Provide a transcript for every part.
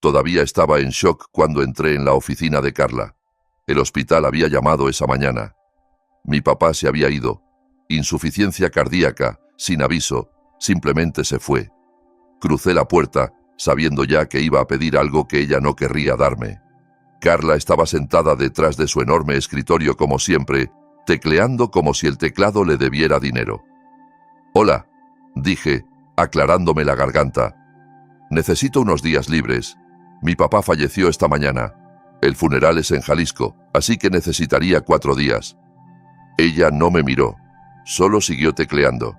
Todavía estaba en shock cuando entré en la oficina de Carla. El hospital había llamado esa mañana. Mi papá se había ido. Insuficiencia cardíaca, sin aviso, simplemente se fue. Crucé la puerta, sabiendo ya que iba a pedir algo que ella no querría darme. Carla estaba sentada detrás de su enorme escritorio como siempre, tecleando como si el teclado le debiera dinero. «Hola», dije, aclarándome la garganta. «Necesito unos días libres. Mi papá falleció esta mañana. El funeral es en Jalisco, así que necesitaría 4 días». Ella no me miró, solo siguió tecleando.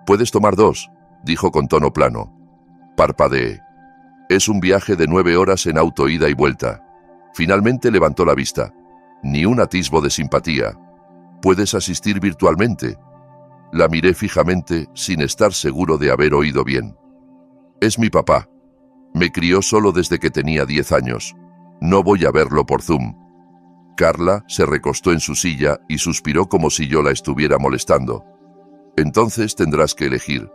«¿Puedes tomar 2?», dijo con tono plano. Parpadeé. «Es un viaje de 9 horas en auto ida y vuelta». Finalmente levantó la vista. Ni un atisbo de simpatía. «¿Puedes asistir virtualmente?». La miré fijamente, sin estar seguro de haber oído bien. «Es mi papá. Me crió solo desde que tenía 10 años. No voy a verlo por Zoom». Carla se recostó en su silla y suspiró como si yo la estuviera molestando. «Entonces tendrás que elegir.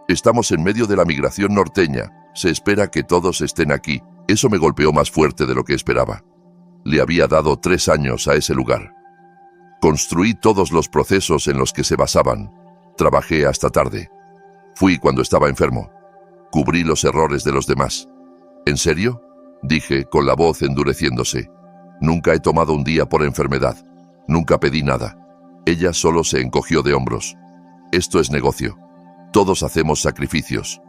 Estamos en medio de la migración norteña. Se espera que todos estén aquí». Eso me golpeó más fuerte de lo que esperaba. Le había dado 3 años a ese lugar. Construí todos los procesos en los que se basaban. Trabajé hasta tarde. Fui cuando estaba enfermo. Cubrí los errores de los demás. «¿En serio?», dije, con la voz endureciéndose. «Nunca he tomado un día por enfermedad. Nunca pedí nada». Ella solo se encogió de hombros. «Esto es negocio. Todos hacemos sacrificios».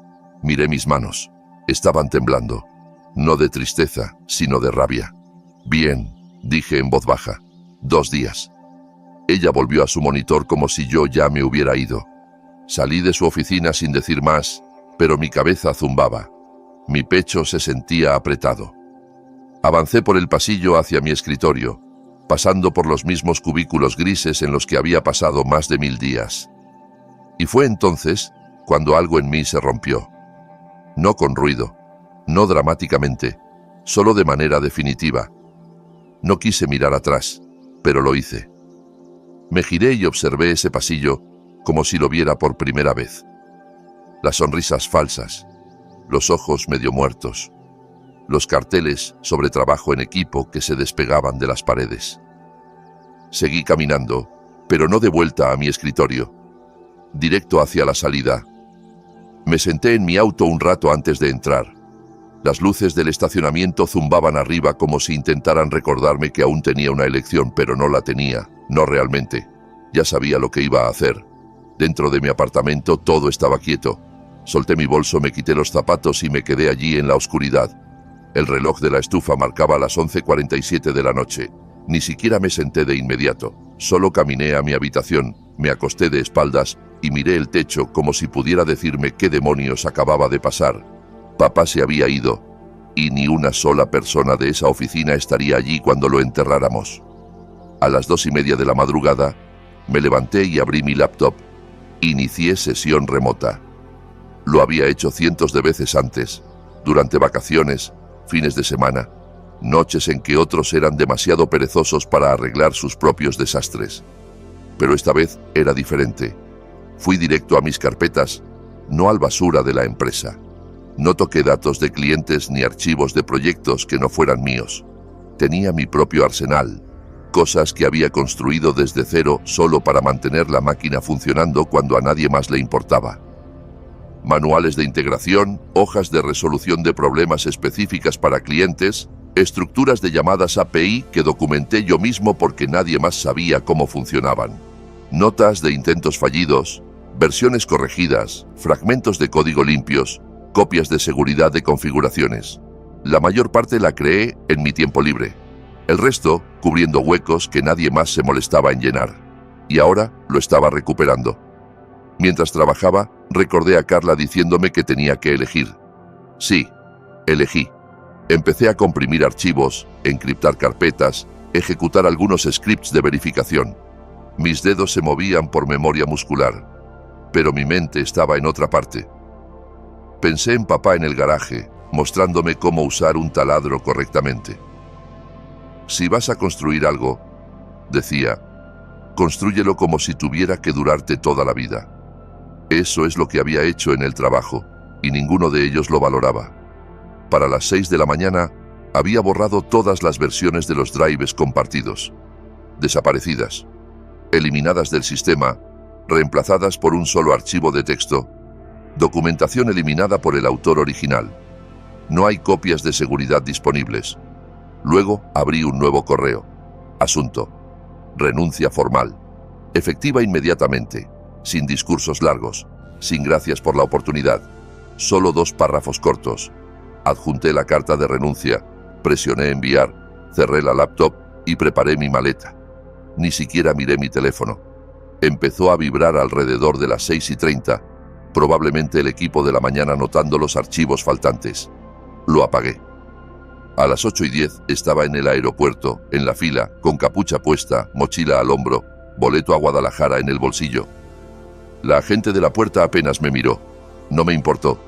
Miré mis manos. Estaban temblando. No de tristeza, sino de rabia. «Bien», dije en voz baja. «2 días». Ella volvió a su monitor como si yo ya me hubiera ido. Salí de su oficina sin decir más, pero mi cabeza zumbaba. Mi pecho se sentía apretado. Avancé por el pasillo hacia mi escritorio, pasando por los mismos cubículos grises en los que había pasado más de 1000 días. Y fue entonces cuando algo en mí se rompió. No con ruido. No dramáticamente, solo de manera definitiva. No quise mirar atrás, pero lo hice. Me giré y observé ese pasillo como si lo viera por primera vez. Las sonrisas falsas, los ojos medio muertos, los carteles sobre trabajo en equipo que se despegaban de las paredes. Seguí caminando, pero no de vuelta a mi escritorio, directo hacia la salida. Me senté en mi auto un rato antes de entrar. Las luces del estacionamiento zumbaban arriba como si intentaran recordarme que aún tenía una elección, pero no la tenía, no realmente. Ya sabía lo que iba a hacer. Dentro de mi apartamento todo estaba quieto. Solté mi bolso, me quité los zapatos y me quedé allí en la oscuridad. El reloj de la estufa marcaba las 11:47 de la noche. Ni siquiera me senté de inmediato. Solo caminé a mi habitación, me acosté de espaldas y miré el techo como si pudiera decirme qué demonios acababa de pasar. Papá se había ido, y ni una sola persona de esa oficina estaría allí cuando lo enterráramos. A las 2:30 de la madrugada, me levanté y abrí mi laptop. Inicié sesión remota. Lo había hecho cientos de veces antes, durante vacaciones, fines de semana, noches en que otros eran demasiado perezosos para arreglar sus propios desastres. Pero esta vez era diferente. Fui directo a mis carpetas, no al basura de la empresa. No toqué datos de clientes ni archivos de proyectos que no fueran míos. Tenía mi propio arsenal, cosas que había construido desde cero solo para mantener la máquina funcionando cuando a nadie más le importaba. Manuales de integración, hojas de resolución de problemas específicas para clientes, estructuras de llamadas API que documenté yo mismo porque nadie más sabía cómo funcionaban. Notas de intentos fallidos, versiones corregidas, fragmentos de código limpios, copias de seguridad de configuraciones. La mayor parte la creé en mi tiempo libre. El resto, cubriendo huecos que nadie más se molestaba en llenar. Y ahora lo estaba recuperando. Mientras trabajaba, recordé a Carla diciéndome que tenía que elegir. Sí, elegí. Empecé a comprimir archivos, encriptar carpetas, ejecutar algunos scripts de verificación. Mis dedos se movían por memoria muscular, pero mi mente estaba en otra parte. Pensé en papá en el garaje, mostrándome cómo usar un taladro correctamente. Si vas a construir algo, decía, constrúyelo como si tuviera que durarte toda la vida. Eso es lo que había hecho en el trabajo, y ninguno de ellos lo valoraba. Para las 6 de la mañana, había borrado todas las versiones de los drives compartidos. Desaparecidas, eliminadas del sistema, reemplazadas por un solo archivo de texto. Documentación eliminada por el autor original. No hay copias de seguridad disponibles. Luego abrí un nuevo correo. Asunto: renuncia formal. Efectiva inmediatamente, sin discursos largos, sin gracias por la oportunidad. Solo 2 párrafos cortos. Adjunté la carta de renuncia, presioné enviar, cerré la laptop y preparé mi maleta. Ni siquiera miré mi teléfono. Empezó a vibrar alrededor de las 6:30, probablemente el equipo de la mañana anotando los archivos faltantes. Lo apagué. A las 8:10 estaba en el aeropuerto, en la fila, con capucha puesta, mochila al hombro, boleto a Guadalajara en el bolsillo. La agente de la puerta apenas me miró. No me importó.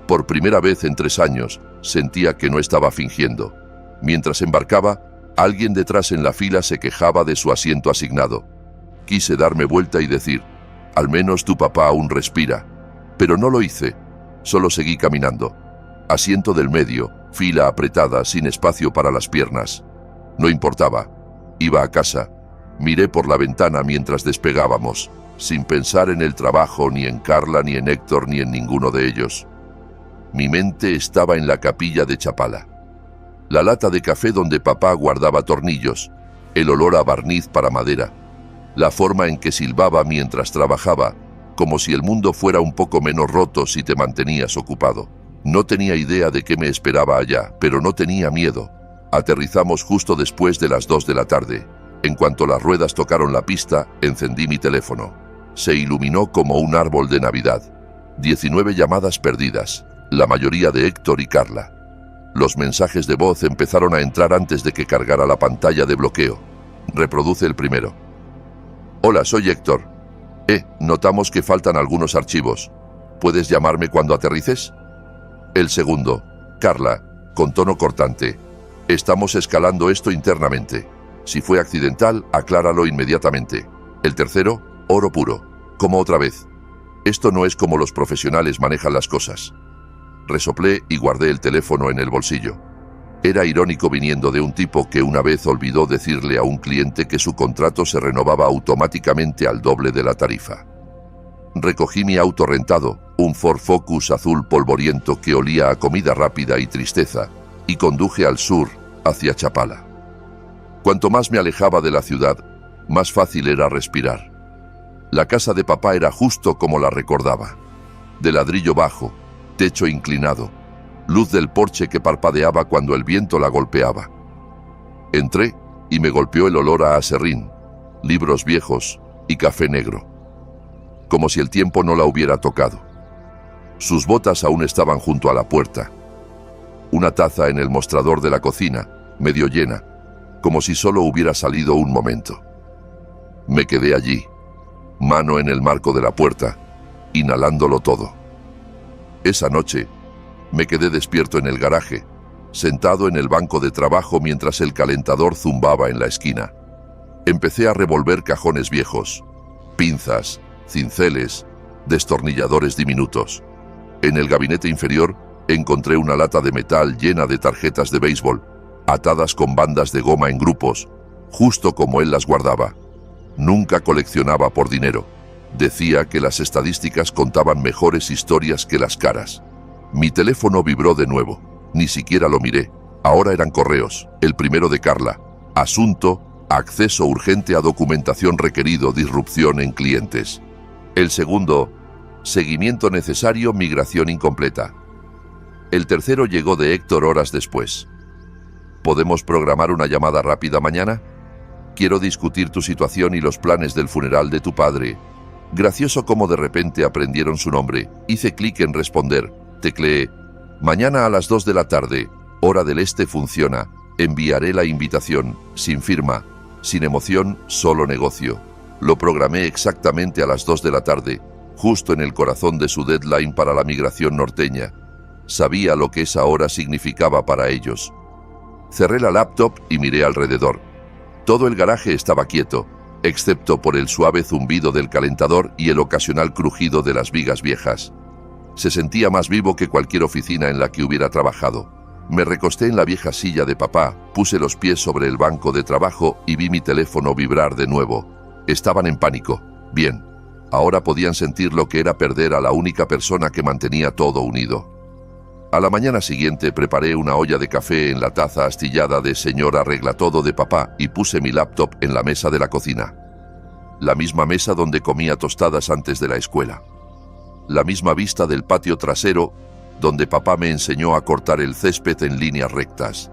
Por primera vez en 3 años, sentía que no estaba fingiendo. Mientras embarcaba, alguien detrás en la fila se quejaba de su asiento asignado. Quise darme vuelta y decir: al menos tu papá aún respira. Pero no lo hice. Solo seguí caminando. Asiento del medio, fila apretada, sin espacio para las piernas. No importaba. Iba a casa. Miré por la ventana mientras despegábamos, sin pensar en el trabajo, ni en Carla, ni en Héctor, ni en ninguno de ellos. Mi mente estaba en la capilla de Chapala. La lata de café donde papá guardaba tornillos, el olor a barniz para madera, la forma en que silbaba mientras trabajaba, como si el mundo fuera un poco menos roto si te mantenías ocupado. No tenía idea de qué me esperaba allá, pero no tenía miedo. Aterrizamos justo después de las 2 de la tarde. En cuanto las ruedas tocaron la pista, encendí mi teléfono. Se iluminó como un árbol de Navidad. 19 llamadas perdidas, la mayoría de Héctor y Carla. Los mensajes de voz empezaron a entrar antes de que cargara la pantalla de bloqueo. Reproduce el primero. Hola, soy Héctor. Notamos que faltan algunos archivos. ¿Puedes llamarme cuando aterrices? El segundo. Carla, con tono cortante. Estamos escalando esto internamente. Si fue accidental, acláralo inmediatamente. El tercero. Oro puro. Como otra vez. Esto no es como los profesionales manejan las cosas. Resoplé y guardé el teléfono en el bolsillo. Era irónico viniendo de un tipo que una vez olvidó decirle a un cliente que su contrato se renovaba automáticamente al doble de la tarifa. Recogí mi auto rentado, un Ford Focus azul polvoriento que olía a comida rápida y tristeza, y conduje al sur, hacia Chapala. Cuanto más me alejaba de la ciudad, más fácil era respirar. La casa de papá era justo como la recordaba. De ladrillo bajo, techo inclinado, luz del porche que parpadeaba cuando el viento la golpeaba. Entré y me golpeó el olor a aserrín, libros viejos y café negro. Como si el tiempo no la hubiera tocado. Sus botas aún estaban junto a la puerta. Una taza en el mostrador de la cocina, medio llena, como si solo hubiera salido un momento. Me quedé allí, mano en el marco de la puerta, inhalándolo todo. Esa noche, me quedé despierto en el garaje, sentado en el banco de trabajo mientras el calentador zumbaba en la esquina. Empecé a revolver cajones viejos, pinzas, cinceles, destornilladores diminutos. En el gabinete inferior encontré una lata de metal llena de tarjetas de béisbol, atadas con bandas de goma en grupos, justo como él las guardaba. Nunca coleccionaba por dinero. Decía que las estadísticas contaban mejores historias que las caras. Mi teléfono vibró de nuevo. Ni siquiera lo miré. Ahora eran correos. El primero de Carla. Asunto: acceso urgente a documentación requerido, disrupción en clientes. El segundo: seguimiento necesario, migración incompleta. El tercero llegó de Héctor horas después. ¿Podemos programar una llamada rápida mañana? Quiero discutir tu situación y los planes del funeral de tu padre. Gracioso como de repente aprendieron su nombre. Hice clic en responder. Tecleé: mañana a las 2 de la tarde, hora del este funciona. Enviaré la invitación, sin firma, sin emoción, solo negocio. Lo programé exactamente a las 2 de la tarde, justo en el corazón de su deadline para la migración norteña. Sabía lo que esa hora significaba para ellos. Cerré la laptop y miré alrededor. Todo el garaje estaba quieto, excepto por el suave zumbido del calentador y el ocasional crujido de las vigas viejas. Se sentía más vivo que cualquier oficina en la que hubiera trabajado. Me recosté en la vieja silla de papá, puse los pies sobre el banco de trabajo y vi mi teléfono vibrar de nuevo. Estaban en pánico. Bien, ahora podían sentir lo que era perder a la única persona que mantenía todo unido. A la mañana siguiente preparé una olla de café en la taza astillada de señor arregla todo de papá y puse mi laptop en la mesa de la cocina. La misma mesa donde comía tostadas antes de la escuela. La misma vista del patio trasero donde papá me enseñó a cortar el césped en líneas rectas.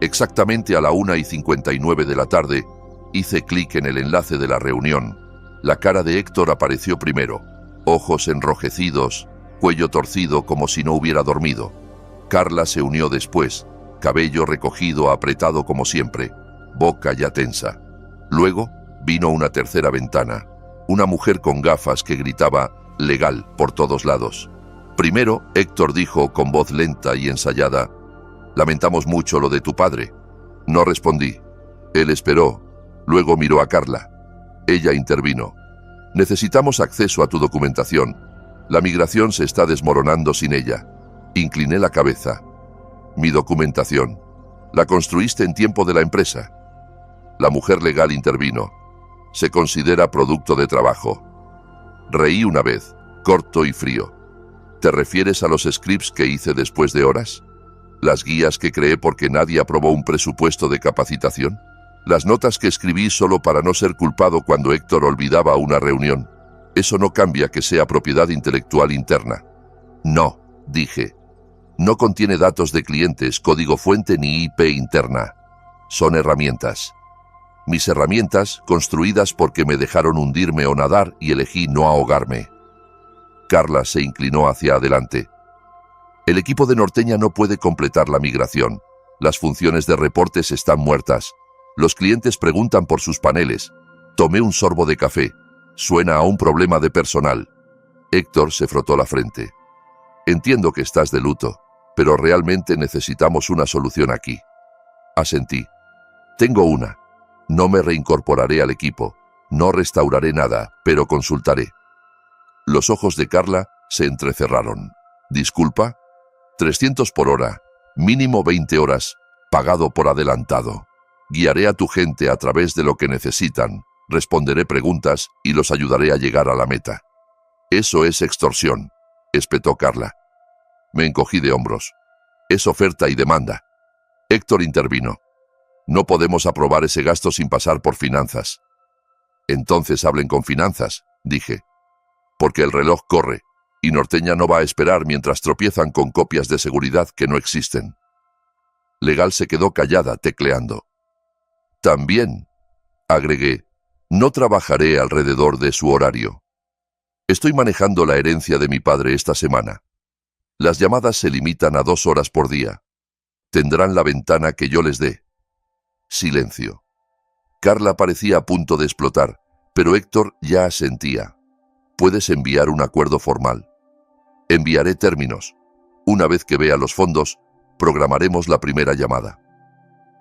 Exactamente a la 1:59 de la tarde, hice clic en el enlace de la reunión. La cara de Héctor apareció primero, ojos enrojecidos, cuello torcido como si no hubiera dormido. Carla se unió después, cabello recogido, apretado como siempre, boca ya tensa. Luego vino una tercera ventana, una mujer con gafas que gritaba «legal» por todos lados. Primero, Héctor dijo con voz lenta y ensayada: «Lamentamos mucho lo de tu padre». No respondí. Él esperó. Luego miró a Carla. Ella intervino. «Necesitamos acceso a tu documentación. La migración se está desmoronando sin ella». Incliné la cabeza. «¿Mi documentación? ¿La construiste en tiempo de la empresa?» La mujer legal intervino. «Se considera producto de trabajo». Reí una vez, corto y frío. ¿Te refieres a los scripts que hice después de horas? ¿Las guías que creé porque nadie aprobó un presupuesto de capacitación? ¿Las notas que escribí solo para no ser culpado cuando Héctor olvidaba una reunión? Eso no cambia que sea propiedad intelectual interna. No, dije. No contiene datos de clientes, código fuente ni IP interna. Son herramientas. Mis herramientas, construidas porque me dejaron hundirme o nadar y elegí no ahogarme. Carla se inclinó hacia adelante. El equipo de Norteña no puede completar la migración. Las funciones de reportes están muertas. Los clientes preguntan por sus paneles. Tomé un sorbo de café. Suena a un problema de personal. Héctor se frotó la frente. Entiendo que estás de luto, pero realmente necesitamos una solución aquí. Asentí. Tengo una. No me reincorporaré al equipo. No restauraré nada, pero consultaré. Los ojos de Carla se entrecerraron. Disculpa, 300 por hora, mínimo 20 horas, pagado por adelantado. Guiaré a tu gente a través de lo que necesitan, responderé preguntas y los ayudaré a llegar a la meta. Eso es extorsión, espetó Carla. Me encogí de hombros. Es oferta y demanda. Héctor intervino. No podemos aprobar ese gasto sin pasar por finanzas. Entonces hablen con finanzas, dije. Porque el reloj corre, y Norteña no va a esperar mientras tropiezan con copias de seguridad que no existen. Legal se quedó callada, tecleando. También, agregué, no trabajaré alrededor de su horario. Estoy manejando la herencia de mi padre esta semana. Las llamadas se limitan a 2 horas por día. Tendrán la ventana que yo les dé. Silencio. Carla parecía a punto de explotar, pero Héctor ya asentía. Puedes enviar un acuerdo formal. Enviaré términos. Una vez que vea los fondos, programaremos la primera llamada.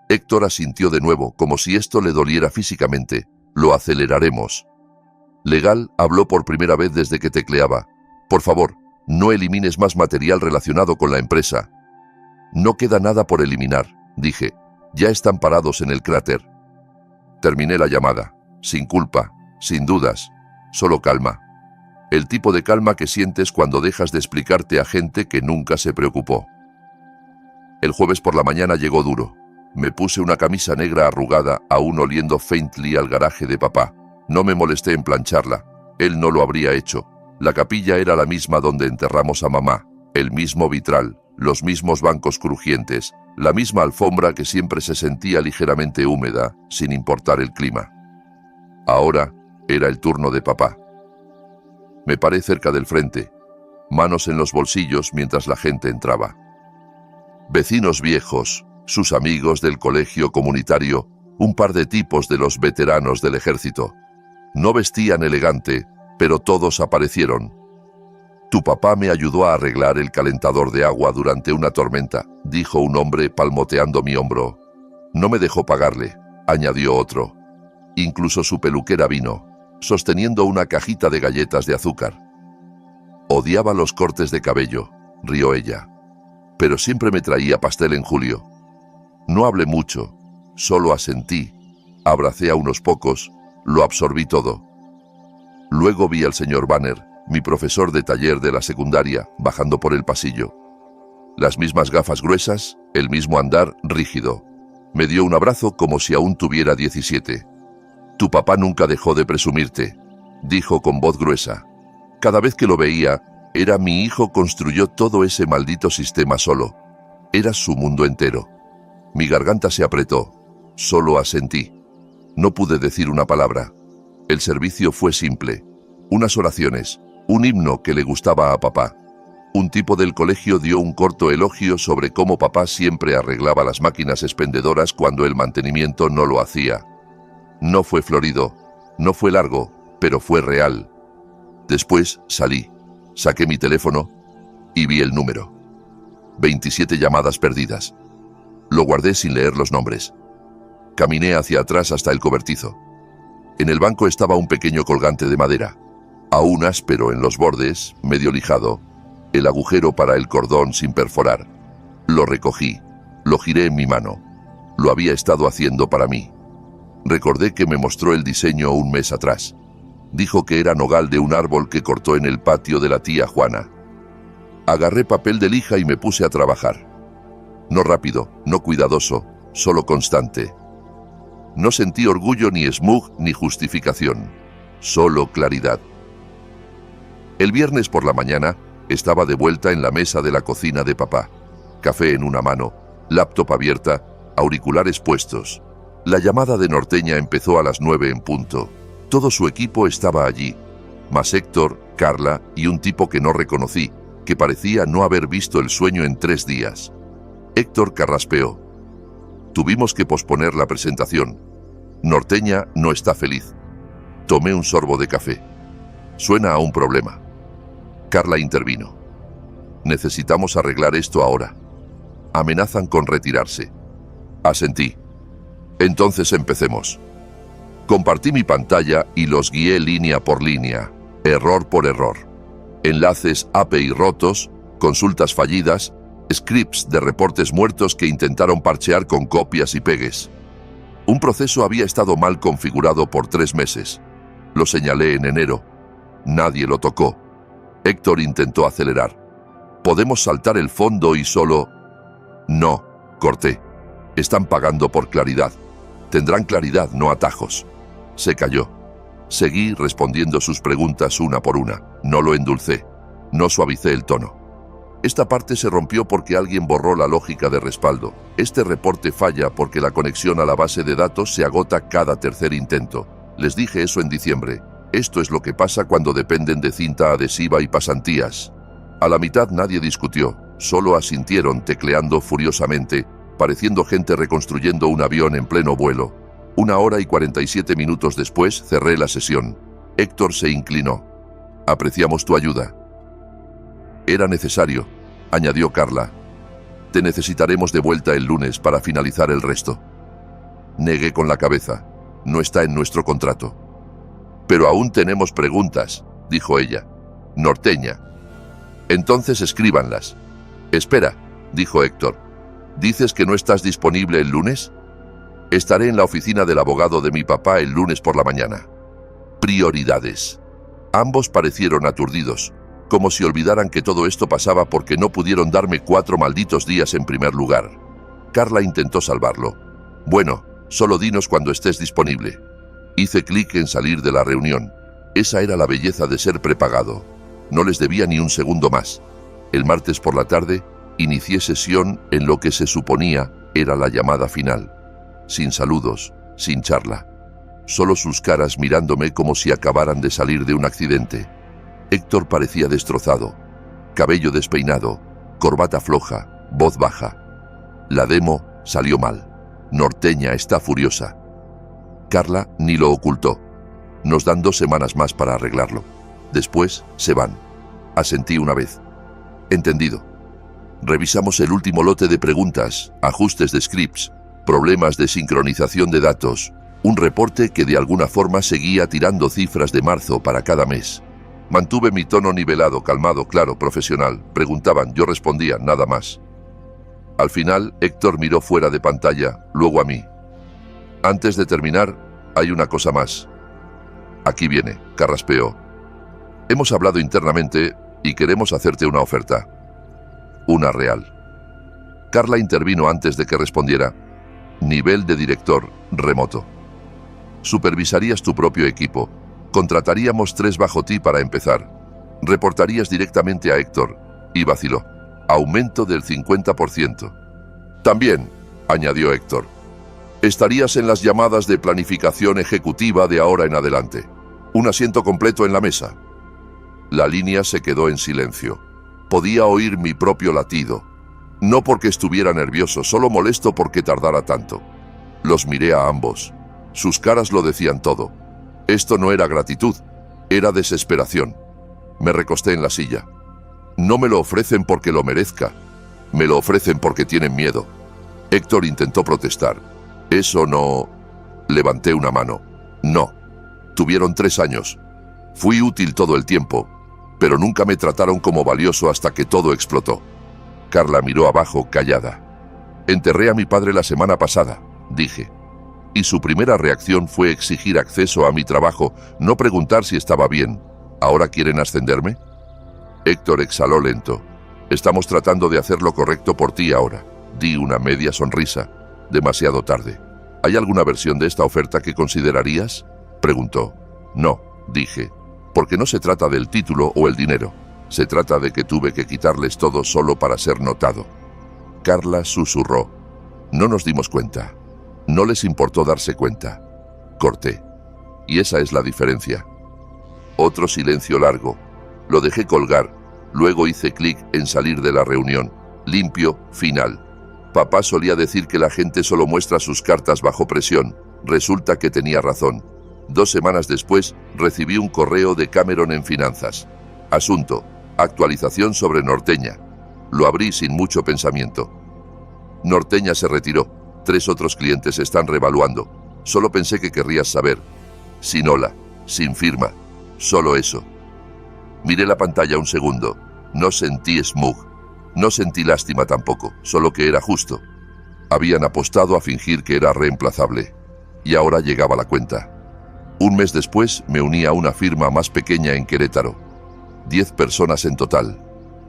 Héctor asintió de nuevo, como si esto le doliera físicamente. Lo aceleraremos. Legal habló por primera vez desde que tecleaba. Por favor, no elimines más material relacionado con la empresa. No queda nada por eliminar, dije. Ya están parados en el cráter. Terminé la llamada. Sin culpa, sin dudas, solo calma. El tipo de calma que sientes cuando dejas de explicarte a gente que nunca se preocupó. El jueves por la mañana llegó duro. Me puse una camisa negra arrugada, aún oliendo faintly al garaje de papá. No me molesté en plancharla. Él no lo habría hecho. La capilla era la misma donde enterramos a mamá. El mismo vitral, los mismos bancos crujientes, la misma alfombra que siempre se sentía ligeramente húmeda, sin importar el clima. Ahora era el turno de papá. Me paré cerca del frente, manos en los bolsillos mientras la gente entraba. Vecinos viejos, sus amigos del colegio comunitario, un par de tipos de los veteranos del ejército. No vestían elegante, pero todos aparecieron. Tu papá me ayudó a arreglar el calentador de agua durante una tormenta, dijo un hombre palmoteando mi hombro. No me dejó pagarle, añadió otro. Incluso su peluquera vino, sosteniendo una cajita de galletas de azúcar. Odiaba los cortes de cabello, rió ella. pero siempre me traía pastel en julio. No hablé mucho, solo asentí, abracé a unos pocos, lo absorbí todo. Luego vi al señor Banner, mi profesor de taller de la secundaria, bajando por el pasillo. Las mismas gafas gruesas, el mismo andar rígido. Me dio un abrazo como si aún tuviera 17. Tu papá nunca dejó de presumirte, dijo con voz gruesa. Cada vez que lo veía, era mi hijo, construyó todo ese maldito sistema solo. Era su mundo entero. Mi garganta se apretó. Solo asentí. No pude decir una palabra. El servicio fue simple. Unas oraciones, un himno que le gustaba a papá. Un tipo del colegio dio un corto elogio sobre cómo papá siempre arreglaba las máquinas expendedoras cuando el mantenimiento no lo hacía. No fue florido, no fue largo, pero fue real. Después salí, saqué mi teléfono y vi el número. 27 llamadas perdidas. Lo guardé sin leer los nombres. Caminé hacia atrás hasta el cobertizo. En el banco estaba un pequeño colgante de madera, aún áspero en los bordes, medio lijado, el agujero para el cordón sin perforar. Lo recogí, lo giré en mi mano. Lo había estado haciendo para mí. Recordé que me mostró el diseño un mes atrás. Dijo que era nogal de un árbol que cortó en el patio de la tía Juana. Agarré papel de lija y me puse a trabajar. No rápido, no cuidadoso, solo constante. No sentí orgullo ni smug ni justificación, solo claridad. El viernes por la mañana estaba de vuelta en la mesa de la cocina de papá. Café en una mano, laptop abierta, auriculares puestos. La llamada de Norteña empezó a las 9 en punto. Todo su equipo estaba allí, más Héctor, Carla y un tipo que no reconocí, que parecía no haber visto el sueño en 3 días. Héctor carraspeó. Tuvimos que posponer la presentación. Norteña no está feliz. Tomé un sorbo de café. Suena a un problema. Carla intervino. Necesitamos arreglar esto ahora. Amenazan con retirarse. Asentí. Entonces empecemos. Compartí mi pantalla y los guié línea por línea, error por error. Enlaces API rotos, consultas fallidas, scripts de reportes muertos que intentaron parchear con copias y pegues. Un proceso había estado mal configurado por 3 meses. Lo señalé en enero. Nadie lo tocó. Héctor intentó acelerar. ¿Podemos saltar el fondo y solo...? No, corté. Están pagando por claridad. Tendrán claridad, no atajos. Se calló. Seguí respondiendo sus preguntas una por una. No lo endulcé. No suavicé el tono. Esta parte se rompió porque alguien borró la lógica de respaldo. Este reporte falla porque la conexión a la base de datos se agota cada tercer intento. Les dije eso en diciembre. Esto es lo que pasa cuando dependen de cinta adhesiva y pasantías. A la mitad nadie discutió, solo asintieron tecleando furiosamente, pareciendo gente reconstruyendo un avión en pleno vuelo. 1 hora y 47 minutos después cerré la sesión. Héctor se inclinó. Apreciamos tu ayuda. Era necesario, añadió Carla. Te necesitaremos de vuelta el lunes para finalizar el resto. Negué con la cabeza. No está en nuestro contrato. Pero aún tenemos preguntas, dijo ella. Norteña. Entonces escríbanlas. Espera, dijo Héctor. ¿Dices que no estás disponible el lunes? Estaré en la oficina del abogado de mi papá el lunes por la mañana. Prioridades. Ambos parecieron aturdidos, como si olvidaran que todo esto pasaba porque no pudieron darme 4 malditos días en primer lugar. Carla intentó salvarlo. Bueno, solo dinos cuando estés disponible. Hice clic en salir de la reunión. Esa era la belleza de ser prepagado. No les debía ni un segundo más. El martes por la tarde, inicié sesión en lo que se suponía era la llamada final. Sin saludos, sin charla. Solo sus caras mirándome como si acabaran de salir de un accidente. Héctor parecía destrozado. Cabello despeinado, corbata floja, voz baja. La demo salió mal. Norteña está furiosa. Carla ni lo ocultó. Nos dan 2 semanas más para arreglarlo. Después se van. Asentí una vez. Entendido. Revisamos el último lote de preguntas, ajustes de scripts, problemas de sincronización de datos, un reporte que de alguna forma seguía tirando cifras de marzo para cada mes. Mantuve mi tono nivelado, calmado, claro, profesional. Preguntaban, yo respondía, nada más. Al final, Héctor miró fuera de pantalla, luego a mí. Antes de terminar, hay una cosa más. Aquí viene, carraspeó. Hemos hablado internamente y queremos hacerte una oferta. Una real. Carla intervino antes de que respondiera. Nivel de director, remoto. Supervisarías tu propio equipo. Contrataríamos 3 bajo ti para empezar. Reportarías directamente a Héctor. Y vaciló. Aumento del 50%. También, añadió Héctor, estarías en las llamadas de planificación ejecutiva de ahora en adelante. Un asiento completo en la mesa. La línea se quedó en silencio. Podía oír mi propio latido. No porque estuviera nervioso, solo molesto porque tardara tanto. Los miré a ambos. Sus caras lo decían todo. Esto no era gratitud, era desesperación. Me recosté en la silla. No me lo ofrecen porque lo merezca. Me lo ofrecen porque tienen miedo. Héctor intentó protestar. Eso no... Levanté una mano. No. Tuvieron 3 años. Fui útil todo el tiempo, pero nunca me trataron como valioso hasta que todo explotó. Carla miró abajo, callada. Enterré a mi padre la semana pasada, dije. Y su primera reacción fue exigir acceso a mi trabajo, no preguntar si estaba bien. ¿Ahora quieren ascenderme? Héctor exhaló lento. Estamos tratando de hacer lo correcto por ti ahora. Di una media sonrisa. Demasiado tarde. ¿Hay alguna versión de esta oferta que considerarías? Preguntó. No, dije. Porque no se trata del título o el dinero. Se trata de que tuve que quitarles todo solo para ser notado. Carla susurró. No nos dimos cuenta. No les importó darse cuenta. Corté. Y esa es la diferencia. Otro silencio largo. Lo dejé colgar. Luego hice clic en salir de la reunión. Limpio, final. Papá solía decir que la gente solo muestra sus cartas bajo presión. Resulta que tenía razón. 2 semanas después, recibí un correo de Cameron en finanzas. Asunto: actualización sobre Norteña. Lo abrí sin mucho pensamiento. Norteña se retiró. 3 otros clientes están revaluando. Solo pensé que querrías saber. Sin hola, sin firma. Solo eso. Miré la pantalla un segundo. No sentí smug. No sentí lástima tampoco, solo que era justo. Habían apostado a fingir que era reemplazable. Y ahora llegaba la cuenta. 1 mes después me uní a una firma más pequeña en Querétaro. 10 personas en total,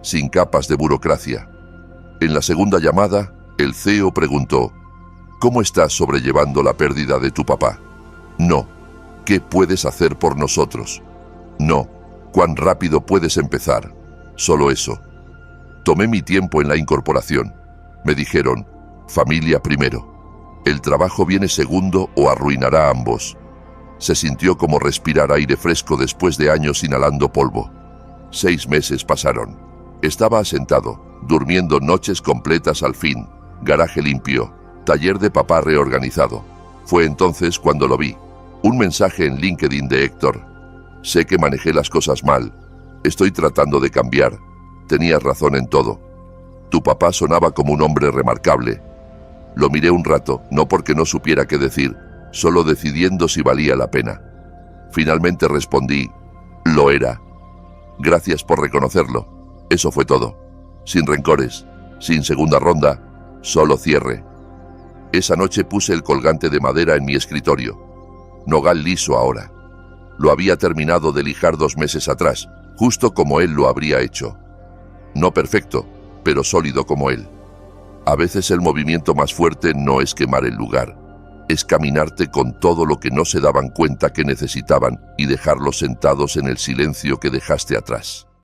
sin capas de burocracia. En la segunda llamada, el CEO preguntó: ¿Cómo estás sobrellevando la pérdida de tu papá? No. ¿Qué puedes hacer por nosotros? No. ¿Cuán rápido puedes empezar? Solo eso. Tomé mi tiempo en la incorporación. Me dijeron: familia primero. El trabajo viene segundo o arruinará a ambos. Se sintió como respirar aire fresco después de años inhalando polvo. 6 meses pasaron. Estaba asentado, durmiendo noches completas al fin. Garaje limpio, taller de papá reorganizado. Fue entonces cuando lo vi. Un mensaje en LinkedIn de Héctor. Sé que manejé las cosas mal. Estoy tratando de cambiar. Tenías razón en todo. Tu papá sonaba como un hombre remarcable. Lo miré un rato, no porque no supiera qué decir, solo decidiendo si valía la pena. Finalmente respondí: lo era. Gracias por reconocerlo. Eso fue todo. Sin rencores, sin segunda ronda, solo cierre. Esa noche puse el colgante de madera en mi escritorio. Nogal liso ahora. Lo había terminado de lijar 2 meses atrás, justo como él lo habría hecho. No perfecto, pero sólido como él. A veces el movimiento más fuerte no es quemar el lugar, es caminarte con todo lo que no se daban cuenta que necesitaban y dejarlos sentados en el silencio que dejaste atrás.